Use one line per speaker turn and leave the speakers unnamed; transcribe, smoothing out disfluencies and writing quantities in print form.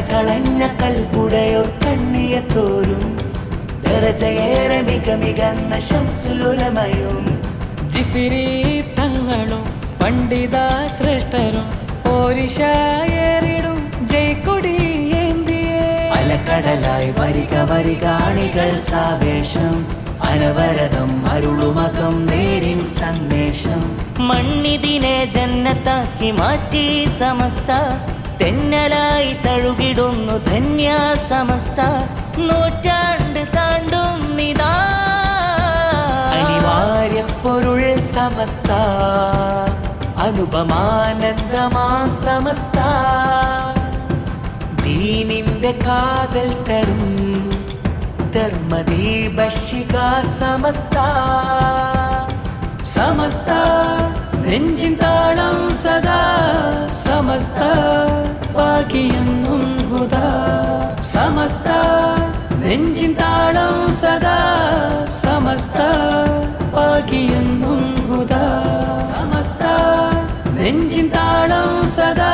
കളഞ്ഞ കൽപ്പുടയോർ കണ്ണിയ തോരും ദരജയേറെ മികന്ന ശംസുലുലമയും
ജിഫിരി തങ്ങളും പണ്ഡിത ശ്രേഷ്ഠരും പോരിശായേറിടും ജയ്ക്കൊടി ഏന്തിയേ
അലക്കടലായി വരിക അണികൾ സാവേശം അനവരതം അരുളുമകം നേരിൻ സന്ദേശം മണ്ണിതിനെ ജന്നത്താക്കി മാറ്റി സമസ്ത തെന്നലായി തഴുകിടുന്നു ധന്യ സമസ്ത നൂറ്റാണ്ട് താണ്ടുന്നിതാ അനിവാര്യ പൊരുൾ സമസ്ത അനുപമാനന്ദമാം സമസ്ത ദീനിന്റെ കാതൽ തരും ധർമ്മദീപശിഖ സമസ്ത സമസ്ത നെഞ്ചിൻ താളം സദാ സമസ്ത ഭാഗ്യമെന്നും ഹുദാ സമസ്ത നെഞ്ചിൻ താളം സദാ സമസ്ത ഭാഗ്യമെന്നും ഹുദാ സമസ്ത നെഞ്ചിൻ താളം സദാ